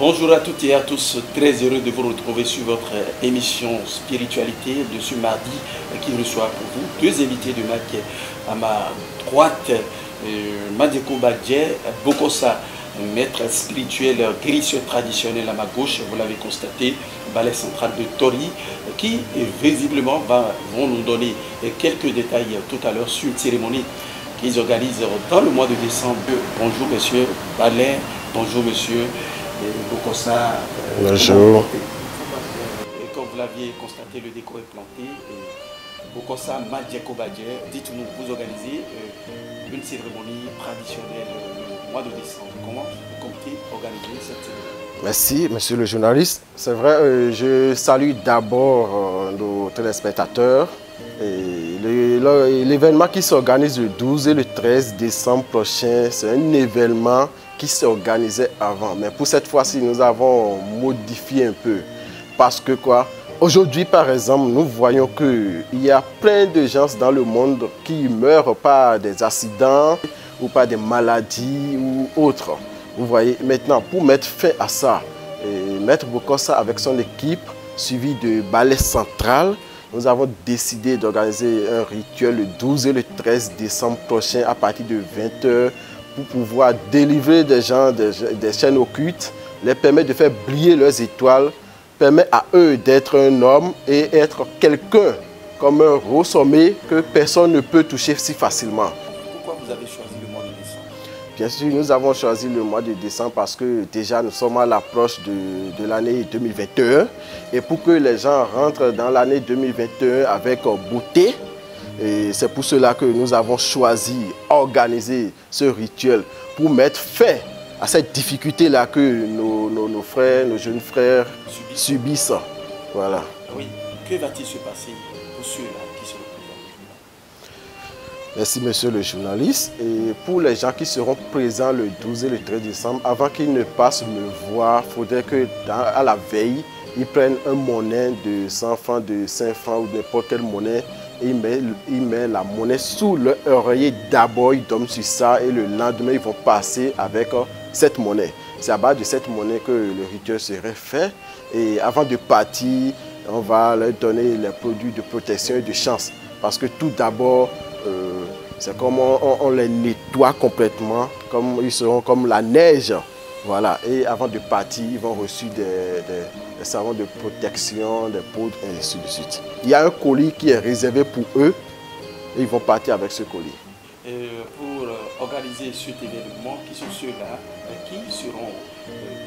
Bonjour à toutes et à tous, très heureux de vous retrouver sur votre émission Spiritualité de ce mardi qui reçoit pour vous deux invités de marque. À ma droite, Madjeko Badje, Bokosa, maître spirituel, guérisseur traditionnel. À ma gauche, vous l'avez constaté, ballet central de Tori, qui visiblement vont nous donner quelques détails tout à l'heure sur une cérémonie qu'ils organisent dans le mois de décembre. Bonjour monsieur Ballet, bonjour monsieur Bokosa. Bonjour. Et comme vous l'aviez constaté, le décor est planté. Bokosa Madjeko Badje, dites-nous, vous organisez une cérémonie traditionnelle le mois de décembre. Comment vous comptez organiser cette cérémonie? Merci, monsieur le journaliste. C'est vrai, je salue d'abord nos téléspectateurs. L'événement qui s'organise le 12 et le 13 décembre prochain, c'est un événement qui s'organisait avant. Mais pour cette fois-ci, nous avons modifié un peu. Parce que quoi? Aujourd'hui, par exemple, nous voyons qu'il y a plein de gens dans le monde qui meurent par des accidents ou par des maladies ou autres. Vous voyez, maintenant, pour mettre fin à ça, Maître Bokosa avec son équipe, suivi de Ballet Central, nous avons décidé d'organiser un rituel le 12 et le 13 décembre prochain à partir de 20 h pour pouvoir délivrer des gens des chaînes occultes, les permettre de faire briller leurs étoiles, permet à eux d'être un homme et être quelqu'un comme un rose sommet que personne ne peut toucher si facilement. Pourquoi vous avez choisi le mois de décembre? Bien sûr, nous avons choisi le mois de décembre parce que déjà nous sommes à l'approche de l'année 2021 et pour que les gens rentrent dans l'année 2021 avec beauté, et c'est pour cela que nous avons choisi organiser ce rituel pour mettre fin à cette difficulté-là que nos frères, nos jeunes frères subissent. Voilà. Oui. Que va-t-il se passer pour ceux-là qui se représentent? Merci, monsieur le journaliste. Et pour les gens qui seront présents le 12 et le 13 décembre, avant qu'ils ne passent me voir, il faudrait qu'à la veille, ils prennent un monnaie de 100 francs, de 5 francs ou n'importe quelle monnaie. Et ils mettent la monnaie sous leur oreiller. D'abord, ils dorment sur ça et le lendemain, ils vont passer avec cette monnaie. C'est à base de cette monnaie que le rituel serait fait. Et avant de partir, on va leur donner les produits de protection et de chance. Parce que tout d'abord, c'est comme on les nettoie complètement, comme ils seront comme la neige. Voilà. Et avant de partir, ils vont recevoir des savons de protection, des poudres, et ainsi de suite. Il y a un colis qui est réservé pour eux et ils vont partir avec ce colis. Pour organiser cet événement, qui sont ceux-là qui seront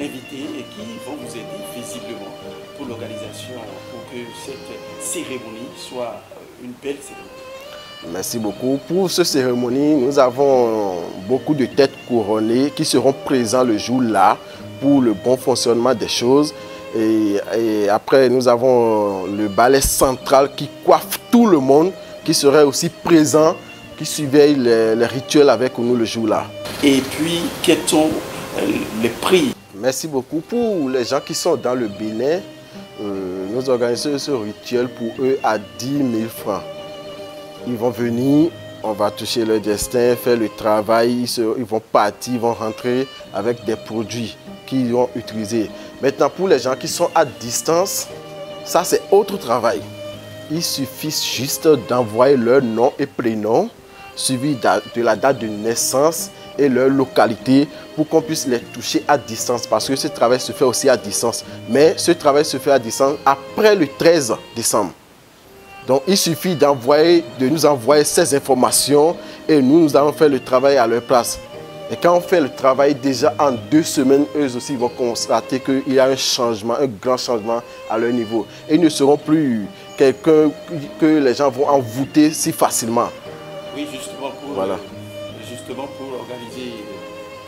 invités et qui vont vous aider visiblement pour l'organisation, pour que cette cérémonie soit une belle cérémonie? Merci beaucoup. Pour cette cérémonie, nous avons beaucoup de têtes couronnées qui seront présents le jour-là pour le bon fonctionnement des choses. Et après, nous avons le ballet central qui coiffe tout le monde, qui serait aussi présent, qui surveille les rituels avec nous le jour-là. Et puis, quels sont les prix? Merci beaucoup. Pour les gens qui sont dans le Bénin, nous organisons ce rituel pour eux à 10 000 francs. Ils vont venir, on va toucher leur destin, faire le travail, ils vont partir, ils vont rentrer avec des produits qu'ils vont utiliser. Maintenant, pour les gens qui sont à distance, ça c'est autre travail. Il suffit juste d'envoyer leur nom et prénom, suivi de la date de naissance et leur localité pour qu'on puisse les toucher à distance. Parce que ce travail se fait aussi à distance. Mais ce travail se fait à distance après le 13 décembre. Donc, il suffit de nous envoyer ces informations et nous allons faire le travail à leur place. Et quand on fait le travail, déjà en 2 semaines, eux aussi vont constater qu'il y a un changement, un grand changement à leur niveau. Et ils ne seront plus quelqu'un que les gens vont envoûter si facilement. Oui, justement pour organiser,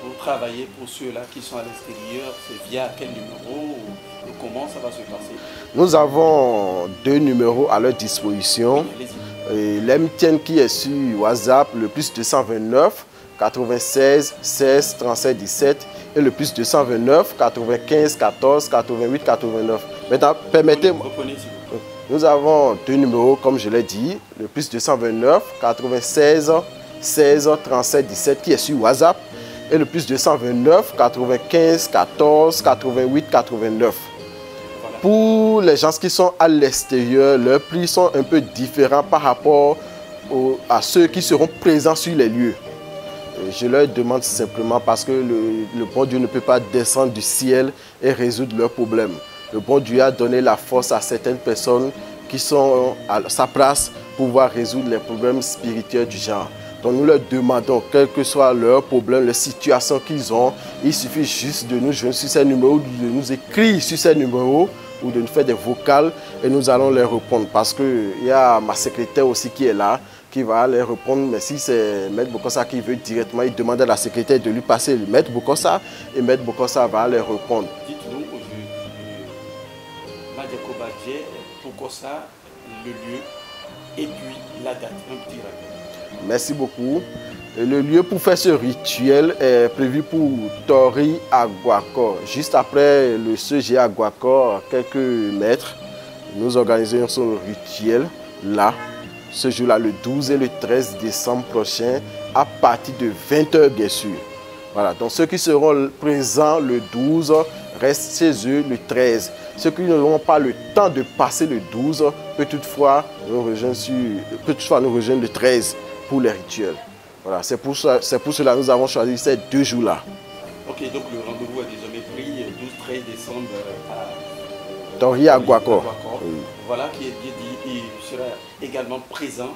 pour travailler pour ceux-là qui sont à l'extérieur, c'est via quel numéro ou comment ça va se passer? Nous avons 2 numéros à leur disposition. L'MTN qui est sur WhatsApp, le plus 229 96 16 37 17 et le plus 229 95 14 88 89. Maintenant, permettez-moi. Nous avons 2 numéros, comme je l'ai dit, le plus 229 96 16 37 17 qui est sur WhatsApp et le plus 229 95 14 88 89. Voilà. Pour les gens qui sont à l'extérieur, leurs prix sont un peu différents par rapport à ceux qui seront présents sur les lieux. Je leur demande simplement parce que le bon Dieu ne peut pas descendre du ciel et résoudre leurs problèmes. Le bon Dieu a donné la force à certaines personnes qui sont à sa place pour pouvoir résoudre les problèmes spirituels du genre. Donc nous leur demandons, quel que soit leur problème, les situations qu'ils ont, il suffit juste de nous joindre sur ces numéros, de nous écrire sur ces numéros ou de nous faire des vocales et nous allons les répondre. Parce qu'il y a ma secrétaire aussi qui est là, qui va les répondre. Mais si c'est Maître Bokossa qui veut directement, il demande à la secrétaire de lui passer le Maître Bokossa et Maître Bokossa va les répondre. Dites-nous, Madieko Badje, Bokossa, le lieu et puis la date, un petit rappel. Merci beaucoup. Le lieu pour faire ce rituel est prévu pour Tori Aguakor. Juste après le CG Aguakor, quelques mètres, nous organisons ce rituel là, ce jour-là, le 12 et le 13 décembre prochain, à partir de 20 h bien sûr. Voilà, donc ceux qui seront présents le 12 restent chez eux le 13. Ceux qui n'auront pas le temps de passer le 12 peuvent toutefois nous rejoindre le 13 pour les rituels. Voilà, c'est pour cela que nous avons choisi ces deux jours-là. Ok, donc le rendez-vous est désormais pris 12-13 décembre à Tori Aguakor. Oui. Voilà, qui est bien dit, il sera également présent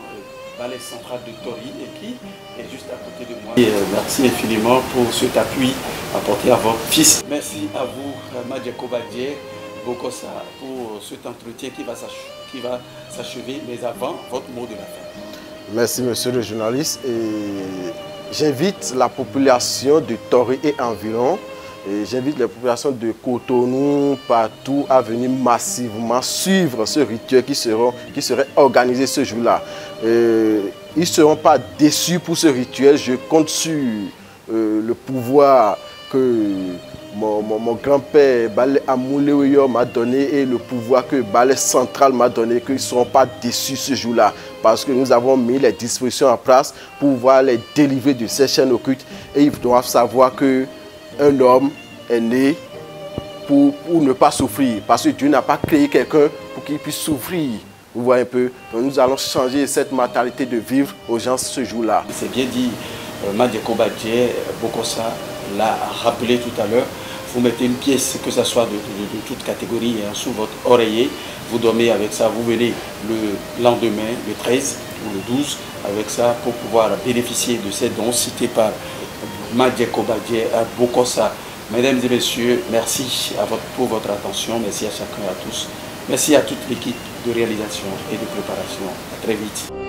ballet central de Tori et qui est juste à côté de moi. Et, merci infiniment pour cet appui apporté à votre fils. Merci à vous, Madieko Badje, Bokossa, pour cet entretien qui va s'achever, mais avant, votre mot de la fin. Merci, monsieur le journaliste. J'invite la population de Tori et environ, et j'invite les populations de Cotonou, partout, à venir massivement suivre ce rituel qui serait organisé ce jour-là. Ils ne seront pas déçus pour ce rituel. Je compte sur le pouvoir que mon grand-père Balé Amouléoyo m'a donné et le pouvoir que Ballet Central m'a donné, qu'ils ne seront pas déçus ce jour-là. Parce que nous avons mis les dispositions en place pour pouvoir les délivrer de ces chaînes occultes. Et ils doivent savoir qu'un homme est né pour ne pas souffrir. Parce que Dieu n'a pas créé quelqu'un pour qu'il puisse souffrir. Vous voyez un peu. Donc nous allons changer cette mentalité de vivre aux gens ce jour-là. C'est bien dit, Madieko Badje, Bokossa l'a rappelé tout à l'heure. Vous mettez une pièce, que ce soit de toute catégorie, sous votre oreiller. Vous dormez avec ça, vous venez le lendemain, le 13 ou le 12, avec ça pour pouvoir bénéficier de ces dons cités par Madieko Badje à Bokossa. Mesdames et messieurs, merci pour votre attention. Merci à chacun et à tous. Merci à toute l'équipe de réalisation et de préparation. À très vite.